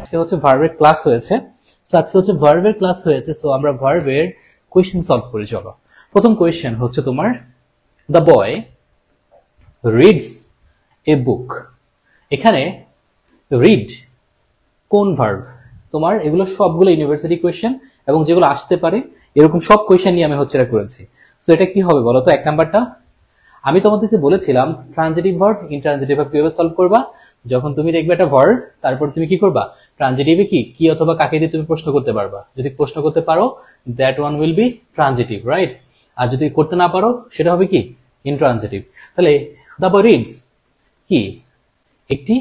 আজকে হচ্ছে ভার্বের ক্লাস হয়েছে। সো আজকে হচ্ছে ভার্বের ক্লাস হয়েছে। সো আমরা ভার্বের কোয়েশ্চেন সলভ করি। চলো, প্রথম কোয়েশ্চেন হচ্ছে তোমার, দ্য বয় রিডস এ বুক। এখানে রিড কোন ভার্ব? তোমার এগুলো সবগুলো ইউনিভার্সিটি কোয়েশ্চেন এবং যেগুলো আসতে পারে এরকম সব কোয়েশ্চেন নিয়ে আমি হচ্ছে এটা করেছি। সো এটা কি হবে বলো তো? এক নাম্বারটা আমি তোমাদেরকে বলেছিলাম ট্রানজিটিভ ভার্ব, ইনট্রানজিটিভ ভার্ব কিভাবে সলভ করবা। যখন তুমি দেখবে একটা ভার্ব, তারপর তুমি কি করবা? ট্রানজিটিভে কি অথবা কাকে দিয়ে তুমি প্রশ্ন করতে পারবা। যদি প্রশ্ন করতে পারো, that one will be transitive, right? আর যদি করতে না পারো, সেটা হবে কি? ইনট্রানজিটিভ। তাহলে দ্য বয় রিডস কি? একটি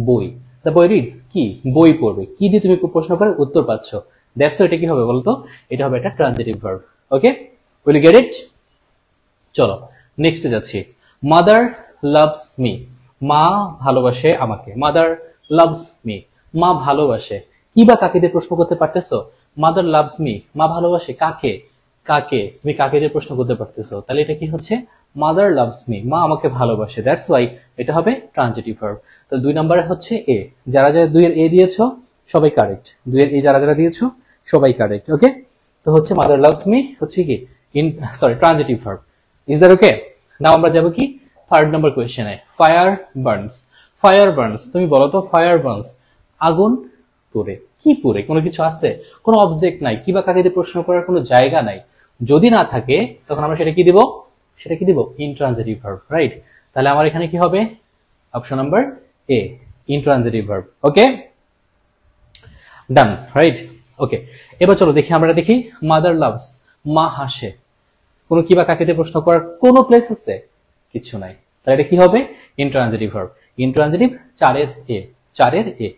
বই। দ্য বয় রিডস কি? বই পড়বে। কি দিয়ে তুমি প্রশ্ন করে উত্তর পাচ্ছ, দ্যাটস এটা কি হবে বলতো? এটা হবে একটা transitive verb. Okay, will you get it? চলো নেক্সটে যাচ্ছি। Mother loves me. মা ভালোবাসে আমাকে। মাদার লাভস মি, মা ভালোবাসে। কি বা কাকে দিয়ে প্রশ্ন করতে পারতেছো? মাদার লাভস মি, মা ভালোবাসে কাকে? কাকে তুমি কাকে দিয়ে প্রশ্ন করতে পারতেছো? তাহলে এটা কি হচ্ছে? মাদার লাভস মি, মা আমাকে ভালোবাসে। দ্যাটস ওয়াই এটা হবে ট্রানজিটিভ ভার্ব। তো 2 নম্বরে হচ্ছে এ। যারা যারা 2 এর এ দিয়েছো সবাই কারেক্ট। 2 এর এ যারা যারা দিয়েছো সবাই কারেক্ট। ওকে, তো হচ্ছে মাদার লাভস মি হচ্ছে কি transitive verb. Is that okay? Now আমরা যাবো কি থার্ড নম্বর কোয়েশ্চেনে। Fire burns. ফায়ার বার্নস, তুমি বলো তো ফায়ার বার্নস আগুন পুড়ে। কি পুড়ে? কোনো কিছু আছে? কোনো অবজেক্ট নাই, কিবা কাকে দিয়ে প্রশ্ন করার কোনো জায়গা নাই। যদি না থাকে তখন আমরা সেটা কি দিব? সেটা কি দিব? Intransitive verb, right? তাহলে আমার এখানে কি হবে? Option number A, intransitive verb. Okay, done, right? Okay, এবার চলো দেখি, আমরা দেখি মাদার লাভস, মা হাসে। কোনো কিবা কাকে দিয়ে প্রশ্ন করার কোনো প্লেস আছে? কিছু নাই। তাহলে এটা কি হবে? Intransitive verb. ইনট্রানজিটিভ 4 এর এ, 4 এর এ।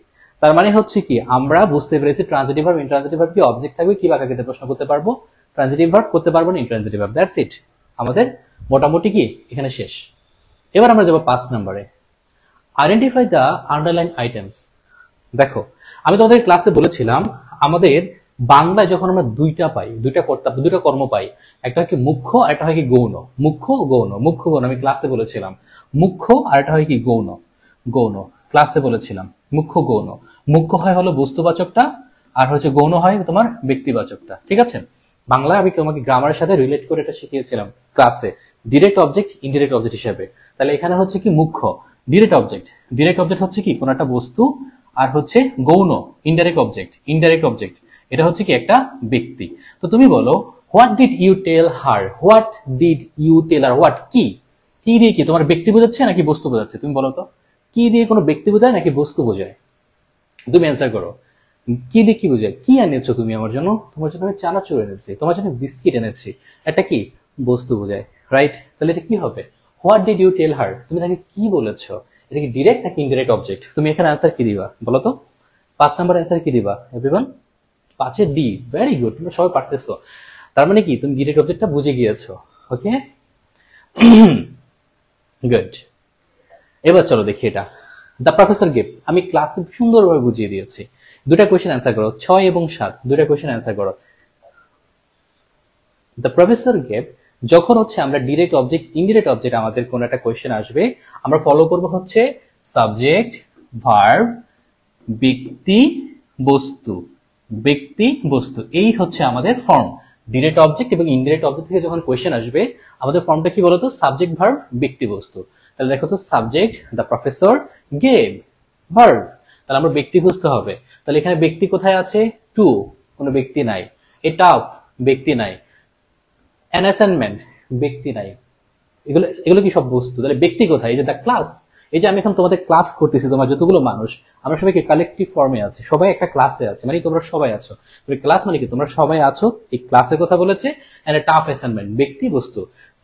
তার মানে হচ্ছে কি আমরা বুঝতে পেরেছি ট্রানজিটিভ ভার্ব, ইনট্রানজিটিভ ভার্ব কি অবজেক্ট থাকবে, কিবা কাকে দিয়ে প্রশ্ন করতে পারবো, ট্রানজিটিভ ভার্ব করতে পারবো না, ইনট্রানজিটিভ ভার্ব। That's it. আমাদের মোটামুটি কি এখানে শেষ। এবার আমরা যাবো 5 নম্বরে। Identify the underline items. দেখো, আমি তোমাদের ক্লাসে বলেছিলাম আমাদের বাংলায় যখন আমরা দুইটা পাই, দুইটা কর্ম পাই, একটা হয় কি মুখ্য, আর একটা হয় কি গৌণ। মুখ্য গৌণ, মুখ্য গৌণ আমি ক্লাসে বলেছিলাম। মুখ্য আর একটা হয় কি গৌণ। গৌণ ক্লাসে বলেছিলাম। মুখ্য গৌণ। মুখ্য হয় হলো বস্তুবাচকটা, আর হচ্ছে গৌণ হয় তোমার ব্যক্তিবাচকটা। ঠিক আছে? বাংলায় আমি তোমাকে গ্রামারের সাথে রিলেট করে এটা শিখিয়েছিলাম ক্লাসে, ডিরেক্ট অবজেক্ট ইনডিরেক্ট অবজেক্ট হিসেবে। তাহলে এখানে হচ্ছে কি মুখ্য ডিরেক্ট অবজেক্ট। ডিরেক্ট অবজেক্ট হচ্ছে কি কোন একটা বস্তু, আর হচ্ছে গৌণ ইনডাইরেক্ট অবজেক্ট। ইনডাইরেক্ট অবজেক্ট এটা হচ্ছে কি একটা ব্যক্তি। তো তুমি বলো what did you tell her. What did you tell her, what কি? কি দিয়ে কি তোমার ব্যক্তি বোঝাচ্ছে নাকি বস্তু বোঝাচ্ছে? তুমি বলো তো, কি দিয়ে কোনো ব্যক্তি বোঝায় নাকি বস্তু বোঝায়? তুমি অ্যান্সার করো। কি দিয়ে কি বোঝায়? কি এনেছো তুমি আমার জন্য? তোমার জন্য আমি চানাচুর এনেছি, তোমার জন্য বিস্কিট এনেছি। এটা কি বস্তু বোঝায়, রাইট? তাহলে এটা কি হবে? হোয়াট ডিড ইউ টেল হার, তুমি তাকে কি বলেছো? এটা কি ডিরেক্ট নাকি ইনডিরেক্ট অবজেক্ট? তুমি এখানে অ্যান্সার কি দিবা বলো তো? 5 নাম্বার অ্যান্সার কি দিবা এভরিওয়ান? 5 এর ডি। ভেরি গুড, তোমরা সবাই পারতেছো। তার মানে কি তুমি ডিরেক্ট অবজেক্টটা বুঝে গিয়েছো। ওকে, গুড। এবার চলো দেখি এটা। দ্য প্রফেসর গেভ, আমি ক্লাসে সুন্দরভাবে বুঝিয়ে দিয়েছি। দুটা কোয়েশ্চেন অ্যান্সার করো, 6 এবং 7, দুটা কোয়েশ্চেন অ্যান্সার করো। দ্য প্রফেসর গেভ, যখন হচ্ছে আমরা ডিরেক্ট অবজেক্ট ইনডিরেক্ট অবজেক্ট আমাদের কোন একটা কোয়েশ্চেন আসবে, আমরা ফলো করব হচ্ছে সাবজেক্ট ভার্ব ব্যক্তি বস্তু। ব্যক্তি বস্তু, এই হচ্ছে আমাদের ফর্ম। ডিরেক্ট অবজেক্ট এবং ইনডিরেক্ট অবজেক্ট থেকে যখন কোয়েশ্চেন আসবে, আমাদের ফর্মটা কি বলতো? সাবজেক্ট ভার্ব ব্যক্তি বস্তু। তাহলে দেখো তো, subject the professor gave, verb. তাহলে আমরা ব্যক্তি খুঁজতে হবে। তাহলে এখানে ব্যক্তি কোথায় আছে? টু, কোনো ব্যক্তি নাই। এ টাফ, ব্যক্তি নাই। অ্যান অ্যাসাইনমেন্ট, ব্যক্তি নাই। এগুলো এগুলো কি সব বস্তু? তাহলে ব্যক্তি কোথায়? এই যে দ্য ক্লাস, এই যে আমি এখন তোমাদের ক্লাস করতেছি, তোমার যতগুলো মানুষ, আমরা সবাই কি কালেকটিভ ফর্মে আছি, সবাই একটা ক্লাসে আছে, মানে তোমরা সবাই আছো। ক্লাস মানে কি তোমরা সবাই আছো, এই ক্লাসের কথা বলেছে। এন্ড এ টাফ অ্যাসাইনমেন্ট, ব্যক্তি বস্তু।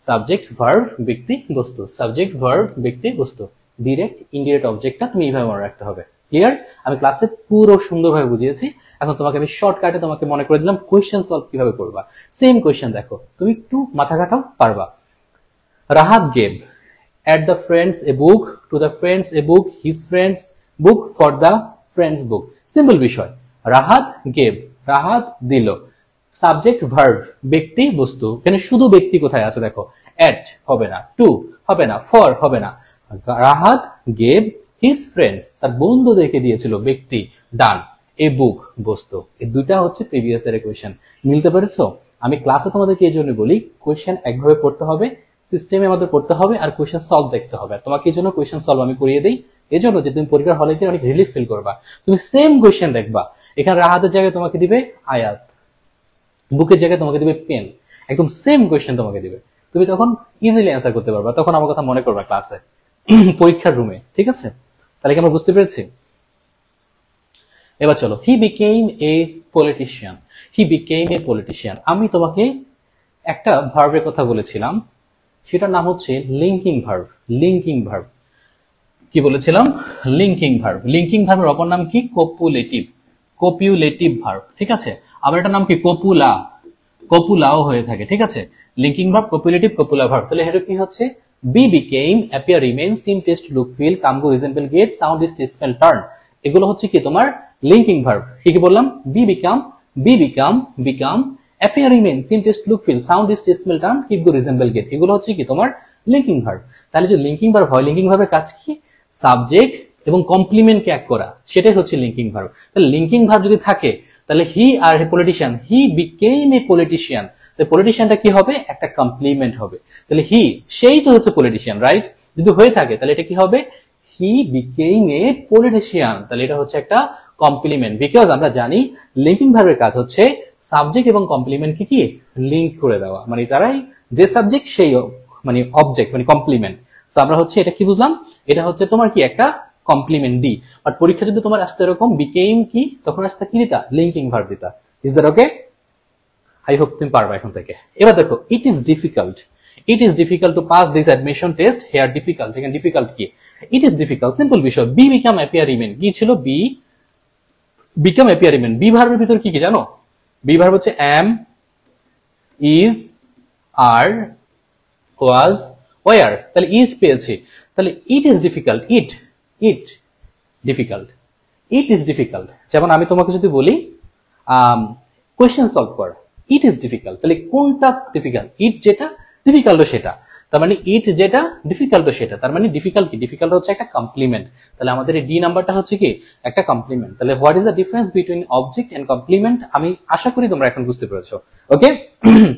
সাবজেক্ট ভার্ব ব্যক্তি বস্তু, সাবজেক্ট ভার্ব ব্যক্তি বস্তু। ডিরেক্ট ইনডিরেক্ট অবজেক্টটা তুমি এইভাবে মনে রাখতে হবে। ক্লিয়ার? আমি ক্লাসে পুরো সুন্দরভাবে বুঝিয়েছি। এখন তোমাকে আমি শর্টকাটে তোমাকে মনে করে দিলাম কোয়েশ্চেন সলভ কিভাবে করবা। সেম কোয়েশ্চেন দেখো, তুমি একটু মাথা খাটাও, পারবা। Rahat gave at the friends a book, to the friends a book, his friends book, for the friends book. Simple বিষয়। রাহাত gave, রাহাত দিল। সাবজেক্ট ভার্ব ব্যক্তি বস্তু। এখানে শুধু ব্যক্তি কোথায় আছে দেখো, at হবে না, to হবে না, for হবে না। রাহাত gave his friends, তার বন্ধুদেরকে দিয়েছিল ব্যক্তি, ডান। এ বুক বস্তু, এই দুইটা হচ্ছে প্রিভিয়াস ইয়ারের কোয়েশ্চেন। মিলতে পেরেছো? আমি ক্লাসে তোমাদেরকে এই জন্য বলি কোয়েশ্চেন একভাবে পড়তে হবে, সিস্টেমে আমাদের পড়তে হবে, আর কোয়েশ্চেন সলভ দেখতে হবে। তোমাকে এই জন্য কোয়েশ্চেন সলভ আমি করিয়ে দিই, এই জন্য যে তুমি পরীক্ষার হলে গিয়ে অনেক রিলিফ ফিল করবা। তুমি সেম কোয়েশ্চেন দেখবা, এখানে রাহাতের জায়গায় তোমাকে দিবে আয়াত, বুকের জায়গায় তোমাকে দিবে পেন, একদম সেম কোয়েশ্চেন তোমাকে দিবে। তুমি তখন ইজিলি অ্যান্সার করতে পারবা, তখন আমার কথা মনে করবা ক্লাসে, পরীক্ষার রুমে। ঠিক আছে? তাহলে কি আমরা বুঝতে পেরেছি? এবার চলো, হি became a politician. He became a politician, আমি তোমাকে একটা ভার্বের কথা বলেছিলাম, সেটার নাম হচ্ছে লিঙ্কিং ভার্ব। লিঙ্কিং ভার্ব কি বলেছিলাম? Linking verb. লিঙ্কিং ভার্বের অপর নাম কি? কপুলেটিভ। Copulative verb. ঠিক আছে? আবার এটার নাম কি? কপুলা। কপুলাও হয়ে থাকে। ঠিক আছে? Linking verb, copulative, copula verb. তাহলে এটা কি হচ্ছে? Be became, appear, remain, seem, taste, look, feel, come, go, resemble, get, sound, is, smell, turn, এগুলো হচ্ছে কি তোমার লিঙ্কিং ভার্ব। কি কি বললাম? Be become, become, appear, remain, seem, taste, look, feel, sound, is, smell, turn, keep, go, resemble, get, এগুলো হচ্ছে কি তোমার লিঙ্কিং ভার্ব। তাহলে যে লিঙ্কিং ভার্ব হয়, লিঙ্কিং ভার্বের কাজ কি? সাবজেক্ট এবং কমপ্লিমেন্টকে এক করা, সেটাই হচ্ছে লিঙ্কিং ভার্ব। তাহলে লিঙ্কিং ভার্ব যদি থাকে, তাহলে he are a politician, he became a politician, পলিটিশিয়ানটা কি হবে? একটা কমপ্লিমেন্ট হবে। তাহলে হি, সেই তো হচ্ছে পলিটিশিয়ান, রাইট? যদি হয়ে থাকে তাহলে এটা কি হবে? হি বিকেম এ পলিটিশিয়ান, তাহলে এটা হচ্ছে একটা কমপ্লিমেন্ট। বিকজ আমরা জানি লিঙ্কিং ভার্বের কাজ হচ্ছে সাবজেক্ট এবং কমপ্লিমেন্টকে কি লিঙ্ক করে দেওয়া, মানে তারাই যে সাবজেক্ট সেই মানে অবজেক্ট, মানে কমপ্লিমেন্ট। সো আমরা হচ্ছে এটা কি বুঝলাম? এটা হচ্ছে তোমার কি একটা কমপ্লিমেন্ট ডি। বাট পরীক্ষা যদি তোমার আসতে এরকম বিকেম কি, তখন আসতে কি দিতা? লিঙ্কিং ভার্ব দিতা। Is that okay? I hope তুমি পারবা এখন থেকে। এবার দেখো, it is difficult. It is difficult to pass this admission test. Here difficult, এখানে ডিফিকাল্ট কি? ইট ইজ ডিফিকাল্ট, সিম্পল বিষয়। বি বিকাম অ্যাপিয়ার, রিমেইন, কি ছিল? Be become appear, remain. Be ভার্বের ভিতর কি কি জানো? বি ভার্ব হচ্ছে am, is, are, was, were. তাহলে ইজ পেয়েছি, তাহলে it is difficult. It difficult, it is difficult. যেমন আমি তোমাকে যদি বলি কোয়েশ্চেন সলভ কর, ইট ইজ ডিফিকাল্ট, তাহলে কোনটা ডিফিকাল্ট? ইট যেটা, ডিফিকাল্ট সেটা। তার মানে ইট যেটা, ডিফিকাল্ট সেটা। তার মানে ডিফিকাল্ট কি? ডিফিকাল্ট হচ্ছে একটা কমপ্লিমেন্ট। তাহলে আমাদের এই ডি নাম্বারটা হচ্ছে কি? একটা কমপ্লিমেন্ট। তাহলে what is the difference between object and complement? আমি আশা করি তোমরা এখন বুঝতে পেরেছো। ওকে?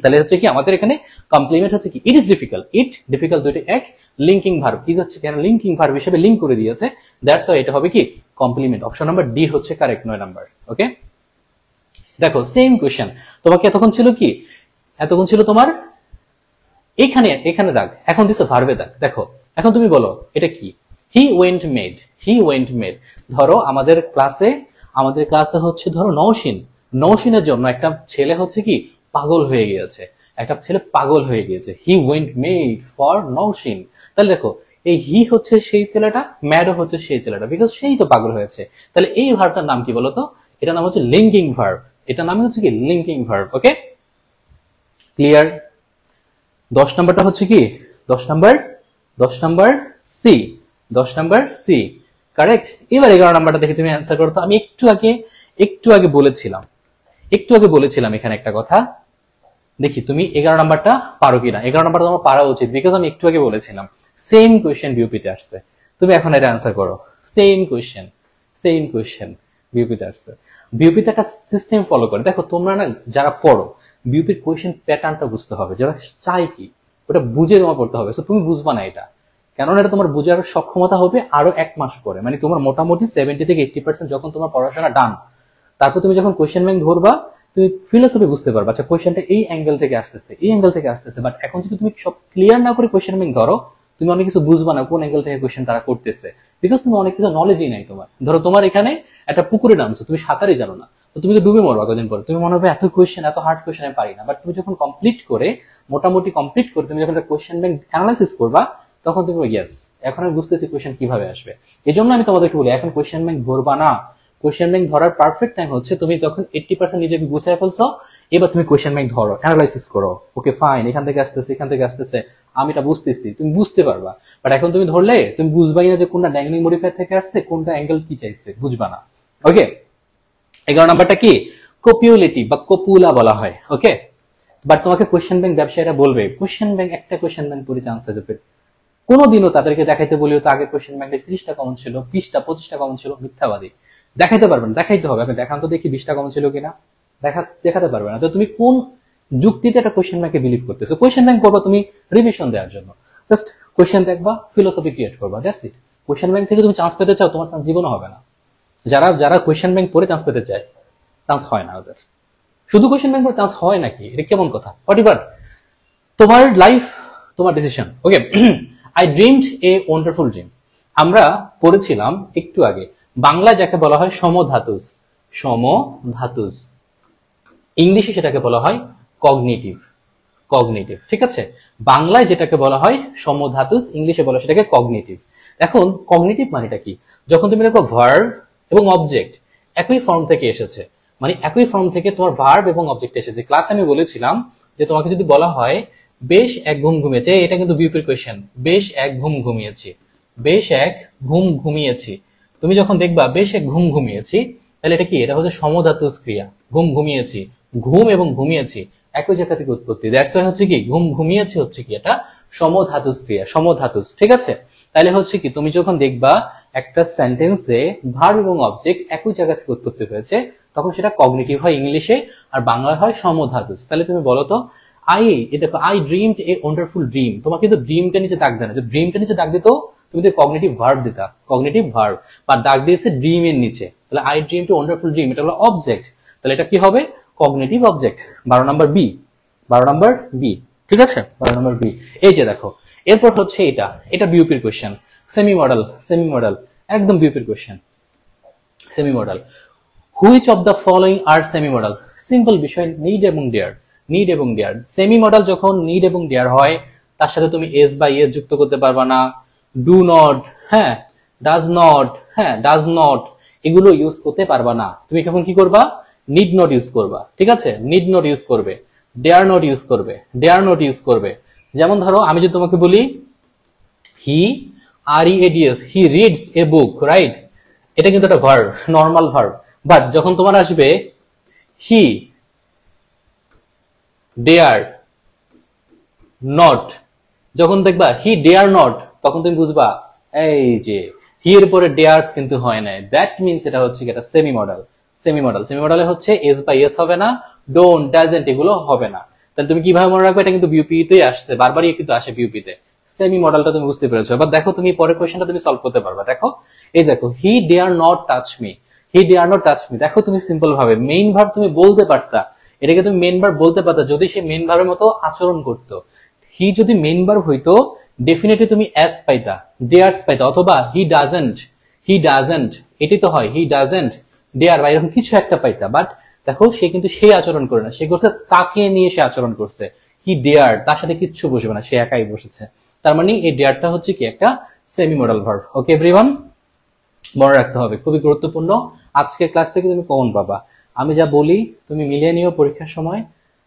তাহলে হচ্ছে কি আমাদের এখানে কমপ্লিমেন্ট হচ্ছে কি? It is difficult. It difficult দুইটা এক। লিঙ্কিং ভার্ব, ইজ হচ্ছে কেন লিঙ্কিং ভার্ব হিসেবে লিঙ্ক করে দিয়েছে, দ্যাটস ওয়াই এটা হবে কি কমপ্লিমেন্ট। অপশন নাম্বার ডি হচ্ছে কারেক্ট, 9 নাম্বার। ওকে? দেখো সেম কোয়েশ্চেন তোমাকে এতক্ষণ ছিল কি? এতক্ষণ ছিল তোমার এখানে দাগ, এখন দিছে ভার্বে দাগ। দেখো এখন তুমি বলো এটা কি? He went made. He went made, ধরো আমাদের ক্লাসে হচ্ছে ধরো নওশিনের জন্য একটা ছেলে হচ্ছে কি পাগল হয়ে গিয়েছে, একটা ছেলে পাগল হয়ে গিয়েছে। He went made for Nowshin. তাহলে দেখো এই হি হচ্ছে সেই ছেলেটা, ম্যাডও হচ্ছে সেই ছেলেটা, বিকজ সেই তো পাগল হয়েছে। তাহলে এই ভার্বটার নাম কি বলতো? এটার নাম হচ্ছে লিঙ্কিং ভার্ব। এটার নাম হচ্ছে কি লিঙ্কিং ভার্ব। ওকে, ক্লিয়ার? 10 নাম্বারটা হচ্ছে কি 10 number C, 10 number C correct. এবার 11 নাম্বারটা দেখে তুমি অ্যান্সার করো তো। আমি একটু আগে বলেছিলাম এখানে একটা কথা, দেখি তুমি 11 নাম্বারটা পারো কিনা। 11 নাম্বারটা তোমার পারা উচিত, বিকজ আমি একটু আগে বলেছিলাম সেম কোয়েশ্চেন বিউপিতে আসছে। তুমি এখন এটা অ্যান্সার করো। সেম কোয়েশ্চেন বিউপিতে আসছে। বিউপিতে একটা সিস্টেম ফলো করে। দেখো তোমরা না যারা পড়ো বিউপির কোয়েশ্চেন প্যাটার্নটা বুঝতে হবে, যারা চাই কি ওটা বুঝে তোমার পড়তে হবে। তুমি বুঝবা না এটা, কেননা এটা তোমার বুঝার সক্ষমতা হবে আরো 1 মাস পরে, মানে তোমার মোটামুটি 70 থেকে 80% যখন তোমার পড়াশোনা ডান, তারপর তুমি যখন কোয়েশ্চেন ব্যাংক ধরবা তুমি ফিলোসফি বুঝতে পারবা। আচ্ছা কোয়েশ্চেনটা এই অ্যাঙ্গেল থেকে আসতেছে, বাট এখন যদি তুমি সব ক্লিয়ার না করে কোয়েশ্চেন ব্যাংক ধরো, তুমি অনেক কিছু বুঝবা না কোন অ্যাঙ্গেল থেকে কোয়েশ্চেন তারা করতেছে, বিকজ তুমি অনেক কিছু নলেজই নাই তোমার। ধরো তোমার এখানে একটা পুকুরে নামছো, তুমি সাঁতারই জানো না, তো তুমি তো ডুবে মরবা কদিন পরে। তুমি মনে হবে এত হার্ড কোয়েশ্চেন আমি পারি না। বাট তুমি যখন মোটামুটি কমপ্লিট করে তুমি যখন একটা কোয়েশ্চেন ব্যাংক অ্যানালাইসিস করবা, তখন তুমি ইয়েস এখন আমি বুঝতেছি কোয়েশ্চেন কিভাবে আসবে। এই জন্য আমি তোমাদেরকে বলি এখন কোয়েশ্চেন ব্যাংক ধরবা না। কোয়েশ্চেন ব্যাংক ধরার পারফেক্ট টাইম হচ্ছে তুমি যখন 80% নিজেকে গুছিয়ে ফেলছো, এবার তুমি কোয়েশ্চেন ব্যাংক ধরো, অ্যানালাইসিস করো। ওকে ফাইন, এখান থেকে আসতেছে, আমি এটা বুঝতেছি, তুমি বুঝতে পারবা। বাট এখন তুমি ধরলে তুমি বুঝবাই না যে কোনটা ড্যাংলিং মডিফায়ার থেকে আসছে, কোনটা অ্যাঙ্গেল কি চাইছে, বুঝবা না। ওকে, 11 নাম্বারটা কি কপিউলেটিভ বা কপুলা বলা হয়। ওকে, বাট তোমাকে কোয়েশ্চেন ব্যাংক ব্যবসায়ীরা বলবে একটা কোয়েশ্চেন ব্যাংক পড়ে চান্স হয়ে যাবে। কোনোদিনও তাদেরকে দেখাইতে বলিও তো আগে কোয়েশ্চেন ব্যাংকে 30টা কমন ছিল, 20টা 25টা কমন ছিল, মিথ্যাবাদী। দেখাইতে পারবেন, দেখাইতে হবে, আপনি দেখান তো দেখি 20টা কমন ছিল কিনা, দেখাতে পারবে না। তো তুমি কোন যুক্তিতে একটা কোয়েশ্চেন ব্যাংকে বিলিভ করতেছো? কোয়েশ্চেন ব্যাংক করবা তুমি রিভিশন দেওয়ার জন্য, জাস্ট কোয়েশ্চেন দেখবা, ফিলোসফি ক্রিয়েট করবা, দ্যাটস ইট। কোয়েশ্চেন ব্যাংক থেকে তুমি চান্স পেতে চাও, তোমার চান্স জীবনও হবে না। যারা যারা কোয়েশ্চেন ব্যাংক পড়ে চান্স পেতে চায়, চান্স হয় না ওদের। শুধু কোয়েশ্চেন ব্যাংক পড়ে চান্স হয় নাকি? এটা কেমন কথা? হোয়াট এভার, তোমার লাইফ, তোমার decision. Okay, I dreamed a wonderful dream. আমরা পড়েছিলাম একটু আগে, বাংলায় যাকে বলা হয় সমধাতুস, সমধাতুস, ইংলিশে সেটাকে বলা হয় কগনিটিভ, কগনিটিভ, ঠিক আছে? বাংলায় যেটাকে বলা হয় সমধাতুস, ইংলিশে বলা হয় সেটাকে কগনিটিভ। এখন কগনিটিভ মানেটা কি? যখন তুমি দেখো ভার্ব এবং অবজেক্ট একই ফর্ম থেকে এসেছে, মানে একই ফর্ম থেকে তোমার ভার্ব এবং অবজেক্ট এসেছে। ক্লাসে আমি বলেছিলাম যে তোমাকে যদি বলা হয় বেশ এক ঘুম ঘুমিয়েছে, এটা কিন্তু বিউপির কোয়েশ্চেন, বেশ এক ঘুম ঘুমিয়েছি, বেশ এক ঘুম ঘুমিয়েছি, তুমি যখন দেখবা বেশ এক ঘুম ঘুমিয়েছি, তাহলে এটা কি? এটা হচ্ছে সমধাতুস ক্রিয়া, ঘুম ঘুমিয়েছি। ঘুম এবং ঘুমিয়েছি একই জায়গা থেকে উৎপত্তি, দ্যাটস ওয়াই হচ্ছে কি ঘুম ঘুমিয়েছি হচ্ছে কি এটা সমধাতুস ক্রিয়া, সমধাতুস, ঠিক আছে? তাহলে হচ্ছে কি তুমি যখন দেখবা একটা সেন্টেন্সে ভার্ব এবং অবজেক্ট একই জায়গা থেকে উৎপত্তি হয়েছে, তখন সেটা কগনিটিভ হয় ইংলিশে, আর বাংলায় হয় সমধাতুস। তাহলে তুমি বলো তো, দেখো I dreamed a wonderful dream, তোমাকে কিন্তু ড্রিমটা নিচে দাগ দেয় না, ড্রিমটা নিচে দাগ দিত তুমি তো কগনিটিভ ভার্ব দিতা, কগনিটিভ ভার্ব, বা দাগ দিয়েছে ড্রিম এর নিচে, তাহলে I dream to wonderful dream, এটা হলো অবজেক্ট, তাহলে এটা কি হবে? Cognitive object. 12 number B, 12 number B, ঠিক আছে? 12 নাম্বার বি। এই যে দেখো, এরপর হচ্ছে এটা, এটা বিউপির question, semi modal, semi modal, একদম বিউপির question, semi modal. Which of the following are semi modal? Simple বিষয়, নিড এবং ডেয়ার, নিড এবং ডেয়ার। সেমি মডেল যখন নিড এবং ডেয়ার হয়, তার সাথে তুমি এস বা ইয়েস যুক্ত করতে পারবা না, ডু নট, হ্যাঁ, ডাজ নট, হ্যাঁ, ডাজ নট, এগুলো ইউজ করতে পারবা না। তুমি কখন কি করবা? নিড নট ইউজ করবা, ঠিক আছে? নিড নট ইউজ করবে, ডেয়ার নট ইউজ করবে, ডেয়ার নট ইউজ করবে। যেমন ধরো আমি যদি তোমাকে বলি he, R E A D S, he reads a book, right? এটা কিন্তু একটা ভার্ব, নর্মাল ভার্ব। বাট যখন তোমার আসবে হি ডেয়ার নট, যখন দেখবা হি ডেয়ার নট, তখন তুমি বুঝবা এই যে হি এর পরে ডেয়ার্স কিন্তু হয় না, দ্যাট মিনস এটা হচ্ছে একটা semi modal. Semi modal, semi মডেলে হচ্ছে এস বা এস হবে না, ডোন্ট, ডাজন্ট এগুলো হবে না। তাহলে তুমি কিভাবে মনে রাখবে? এটা কিন্তু বিউপি তেই আসছে, বারবারই কিন্তু আসে বিউপি তে। সেমি মডেলটা তুমি বুঝতে পেরেছো। এবার দেখো তুমি পরের কোয়েশ্চেনটা তুমি সলভ করতে পারবা। দেখো এই দেখো, he dare not touch me, he dare not touch me. দেখো তুমি সিম্পল ভাবে মেইন ভার্ব তুমি বলতে পারতা, এটাকে তুমি মেইন ভার্ব বলতে পারতা যদি সে মেইন ভার্বের মতো আচরণ করতো। হি যদি মেইন ভার্ব হইতো ডেফিনেটলি তুমি এস পাইতা, ডেয়ার্স পাইতা, অথবা হি ডাজন্ট, হি ডাজন্ট, এটি তো হয় হি ডাজন্ট ডেয়ার বা এরকম কিছু একটা পাইতা। বাট দেখো সে কিন্তু সেই আচরণ করে না, সে করছে তাকে নিয়ে সে আচরণ করছে। হি ডেয়ার, তার সাথে কিচ্ছু বসবে না, সে একাই বসেছে। তার মানে এই ডেয়ারটা হচ্ছে কি একটা সেমি মডেল ভার্ব। ওকে এভরিওয়ান, মনে রাখতে হবে, খুবই গুরুত্বপূর্ণ। আজকের ক্লাস থেকে তুমি কমন পাবা। আমি যা বলি তুমি মিলিয়ে নিও পরীক্ষার সময়।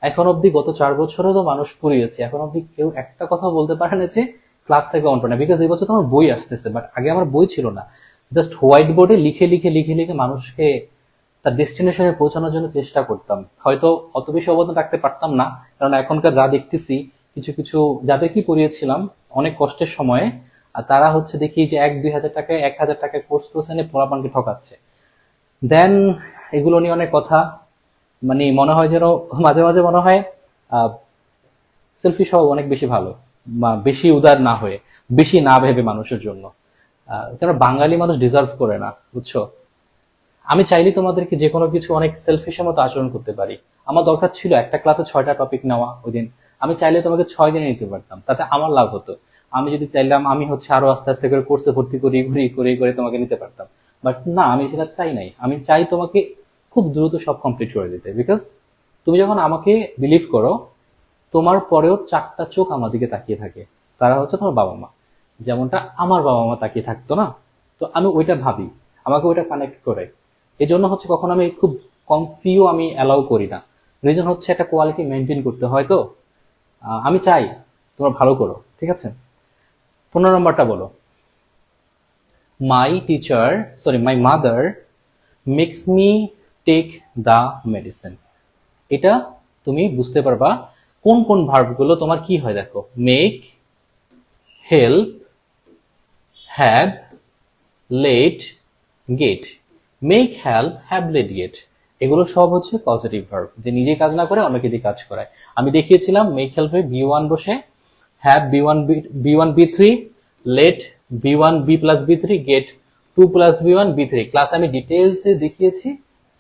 এখন অব্দি গত 4 বছরে তো মানুষ পড়িয়েছে, এখন অব্দি কেউ একটা কথা বলতে পারে না যে ক্লাস থেকে কমন পায় না, বিকজ এই বছর তো আমার বই আসতেছে। বাট আগে আমার বই ছিল না, জাস্ট হোয়াইট বোর্ডে লিখে লিখে লিখে লিখে মানুষকে তার ডেস্টিনেশনে পৌঁছানোর জন্য চেষ্টা করতাম। হয়তো অত বেশি অবদান রাখতে পারতাম না, কারণ এখনকার যা দেখতেছি কিছু কিছু যাদের কি পড়িয়েছিলাম অনেক কষ্টের সময়ে, আর তারা হচ্ছে দেখি যে 1-2 হাজার টাকায় 1,000 টাকায় কোর্স এনে পোলাপানকে ঠকাচ্ছে। দেন এগুলো নিয়ে অনেক কথা, মানে মনে হয় যেন মাঝে মাঝে মনে হয় সেলফি সহ অনেক বেশি ভালো, বা বেশি উদার না হয়ে, বেশি না ভেবে মানুষের জন্য। কেন বাঙালি মানুষ ডিজার্ভ করে না, বুঝছো? আমি চাইলে তোমাদেরকে যে কোনো কিছু অনেক সেলফিশের মতো আচরণ করতে পারি। আমার দরকার ছিল একটা ক্লাসে 6টা টপিক নেওয়া ওই দিন, আমি চাইলে তোমাকে 6 দিনে নিতে পারতাম, তাতে আমার লাভ হতো। আমি যদি চাইলাম আমি হচ্ছে আরো আস্তে আস্তে করে কোর্সে ভর্তি করি, ঘুরি করে করে তোমাকে নিতে পারতাম। বাট না, আমি সেটা চাই নাই। আমি চাই তোমাকে খুব দ্রুত সব কমপ্লিট করে দিতে, বিকজ তুমি যখন আমাকে বিলিভ করো, তোমার পরেও 4টা চোখ আমার দিকে তাকিয়ে থাকে, তারা হচ্ছে তোমার বাবা মা, যেমনটা আমার বাবা মা তাকিয়ে থাকতো না। তো আমি ওইটা ভাবি, আমাকে ওইটা কানেক্ট করে, এই জন্য হচ্ছে কখন আমি খুব কম ফিও আমি অ্যালাউ করি না। রিজন হচ্ছে একটা কোয়ালিটি মেনটেন করতে হয়। তো আমি চাই তোমরা ভালো করো, ঠিক আছে? 15 নম্বরটা বলো, my teacher, sorry my mother makes me take the medicine. এটা তুমি বুঝতে পারবা কোন কোন ভার্বগুলো তোমার কি হয়। দেখো, make, help, have, let, get, make, help, have, let, get, এগুলো সব হচ্ছে পজিটিভ ভার্ব, যে নিজে কাজ না করে অন্যকে দিয়ে কাজ করায়। আমি দেখিয়েছিলাম মেক হেল্পে বি1 বসে, have B one বি3, late B one B plus বি3, gate 2 plus B one বি3। Class আমি ডিটেলসে দেখিয়েছি,